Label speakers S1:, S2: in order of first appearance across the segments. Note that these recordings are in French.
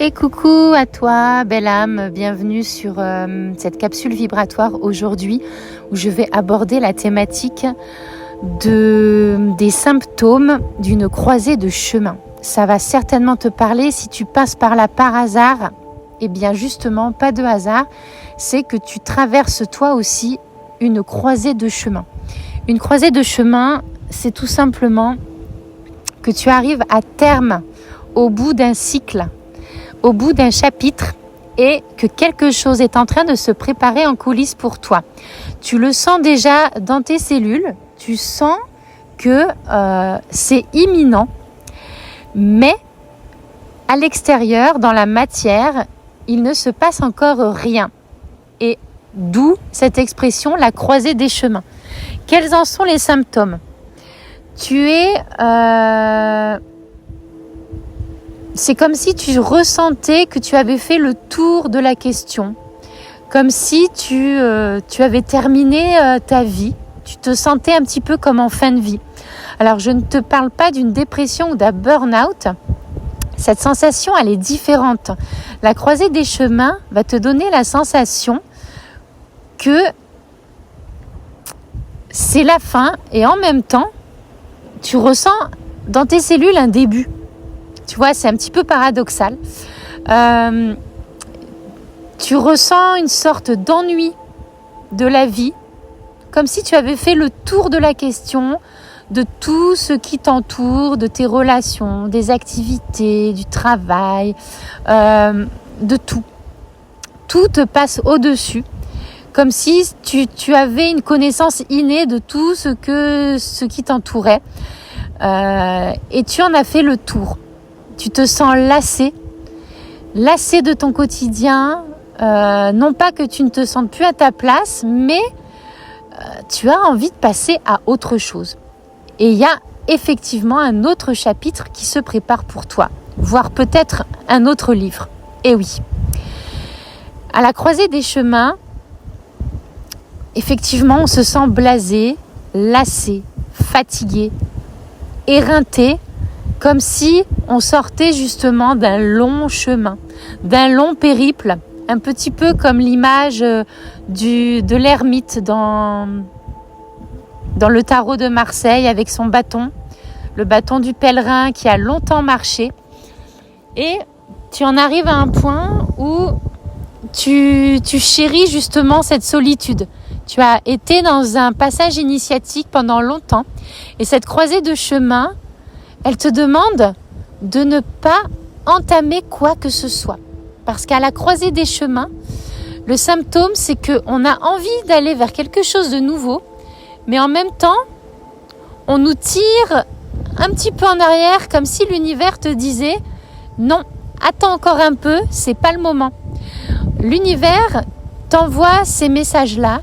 S1: Et coucou à toi, belle âme, bienvenue sur cette capsule vibratoire aujourd'hui où je vais aborder la thématique des symptômes d'une croisée de chemin. Ça va certainement te parler si tu passes par là par hasard. Eh bien justement, pas de hasard, c'est que tu traverses toi aussi une croisée de chemin. Une croisée de chemin, c'est tout simplement que tu arrives à terme au bout d'un cycle, au bout d'un chapitre et que quelque chose est en train de se préparer en coulisses pour toi. Tu le sens déjà dans tes cellules, tu sens que c'est imminent, mais à l'extérieur, dans la matière, il ne se passe encore rien. Et d'où cette expression, la croisée des chemins. Quels en sont les symptômes ? C'est comme si tu ressentais que tu avais fait le tour de la question, comme si tu avais terminé ta vie, tu te sentais un petit peu comme en fin de vie. Alors je ne te parle pas d'une dépression ou d'un burn-out, cette sensation elle est différente. La croisée des chemins va te donner la sensation que c'est la fin et en même temps tu ressens dans tes cellules un début. Tu vois, c'est un petit peu paradoxal. Tu ressens une sorte d'ennui de la vie, comme si tu avais fait le tour de la question, de tout ce qui t'entoure, de tes relations, des activités, du travail, de tout. Tout te passe au-dessus, comme si tu avais une connaissance innée de tout ce qui t'entourait, et tu en as fait le tour. Tu te sens lassé de ton quotidien, non pas que tu ne te sentes plus à ta place, mais tu as envie de passer à autre chose. Et il y a effectivement un autre chapitre qui se prépare pour toi, voire peut-être un autre livre. Et oui, à la croisée des chemins, effectivement, on se sent blasé, lassé, fatigué, éreinté, comme si on sortait justement d'un long chemin, d'un long périple, un petit peu comme l'image de l'ermite dans le tarot de Marseille avec son bâton, le bâton du pèlerin qui a longtemps marché. Et tu en arrives à un point où tu chéris justement cette solitude. Tu as été dans un passage initiatique pendant longtemps et cette croisée de chemin, elle te demande de ne pas entamer quoi que ce soit. Parce qu'à la croisée des chemins, le symptôme, c'est qu'on a envie d'aller vers quelque chose de nouveau, mais en même temps, on nous tire un petit peu en arrière, comme si l'univers te disait « Non, attends encore un peu, c'est pas le moment ». L'univers t'envoie ces messages-là,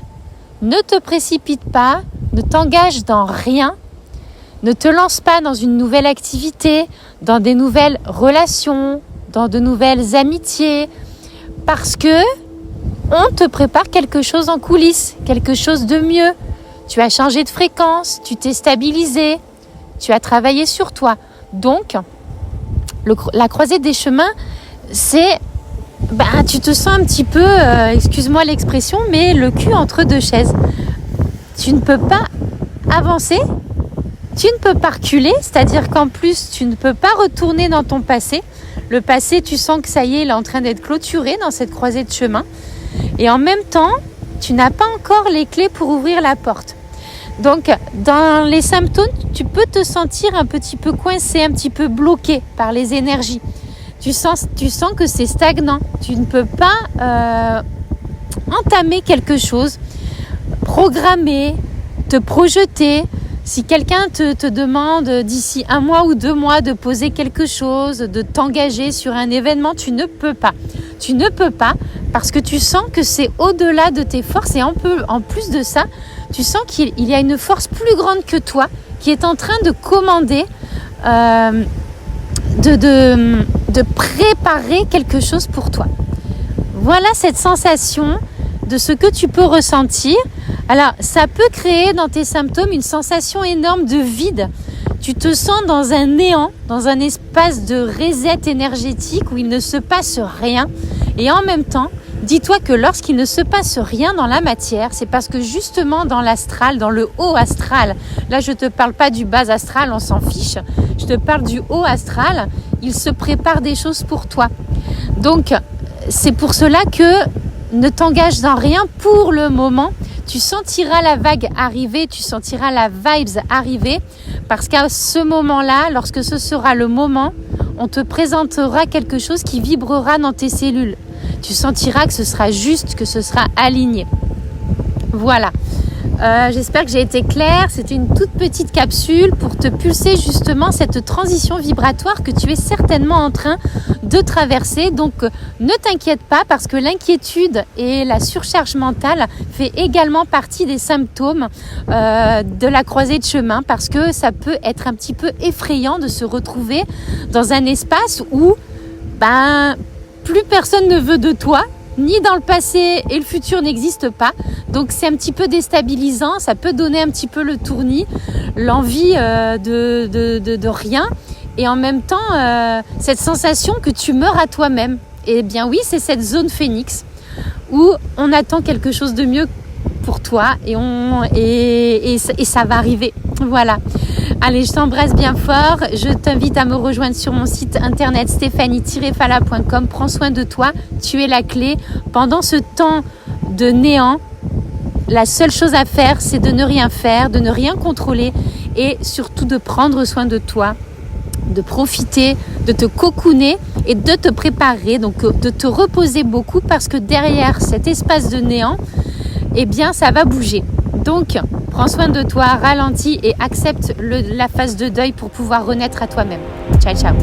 S1: ne te précipite pas, ne t'engage dans rien, ne te lance pas dans une nouvelle activité, dans des nouvelles relations, dans de nouvelles amitiés, parce que on te prépare quelque chose en coulisses, quelque chose de mieux. Tu as changé de fréquence, tu t'es stabilisé, tu as travaillé sur toi. Donc, la croisée des chemins, c'est, tu te sens un petit peu, excuse-moi l'expression, mais le cul entre deux chaises. Tu ne peux pas avancer. Tu ne peux pas reculer, c'est-à-dire qu'en plus, tu ne peux pas retourner dans ton passé. Le passé, tu sens que ça y est, il est en train d'être clôturé dans cette croisée de chemin. Et en même temps, tu n'as pas encore les clés pour ouvrir la porte. Donc, dans les symptômes, tu peux te sentir un petit peu coincé, un petit peu bloqué par les énergies. Tu sens que c'est stagnant. Tu ne peux pas entamer quelque chose, programmer, te projeter. Si quelqu'un te demande d'ici 1 mois ou 2 mois de poser quelque chose, de t'engager sur un événement, tu ne peux pas. Tu ne peux pas parce que tu sens que c'est au-delà de tes forces et en plus de ça, tu sens qu'il y a une force plus grande que toi qui est en train de commander, de préparer quelque chose pour toi. Voilà cette sensation de ce que tu peux ressentir. Alors, ça peut créer dans tes symptômes une sensation énorme de vide. Tu te sens dans un néant, dans un espace de reset énergétique où il ne se passe rien. Et en même temps, dis-toi que lorsqu'il ne se passe rien dans la matière, c'est parce que justement dans l'astral, dans le haut astral, là je ne te parle pas du bas astral, on s'en fiche, je te parle du haut astral, il se prépare des choses pour toi. Donc c'est pour cela que ne t'engage dans rien pour le moment. Tu sentiras la vague arriver, tu sentiras la vibes arriver, parce qu'à ce moment-là, lorsque ce sera le moment, on te présentera quelque chose qui vibrera dans tes cellules. Tu sentiras que ce sera juste, que ce sera aligné. Voilà. J'espère que j'ai été claire. C'était une toute petite capsule pour te pulser justement cette transition vibratoire que tu es certainement en train de traverser. Donc ne t'inquiète pas, parce que l'inquiétude et la surcharge mentale fait également partie des symptômes de la croisée de chemin, parce que ça peut être un petit peu effrayant de se retrouver dans un espace où plus personne ne veut de toi, ni dans le passé et le futur n'existe pas. Donc c'est un petit peu déstabilisant, ça peut donner un petit peu le tournis, l'envie de rien, et en même temps cette sensation que tu meurs à toi-même. Et bien oui, c'est cette zone phénix où on attend quelque chose de mieux pour toi et ça va arriver. Voilà. Allez, je t'embrasse bien fort. Je t'invite à me rejoindre sur mon site internet stéphanie-fala.com. Prends soin de toi, tu es la clé. Pendant ce temps de néant, la seule chose à faire, c'est de ne rien faire, de ne rien contrôler et surtout de prendre soin de toi, de profiter, de te cocooner et de te préparer, donc de te reposer beaucoup, parce que derrière cet espace de néant, eh bien ça va bouger. Donc prends soin de toi, ralentis et accepte la phase de deuil pour pouvoir renaître à toi-même. Ciao, ciao.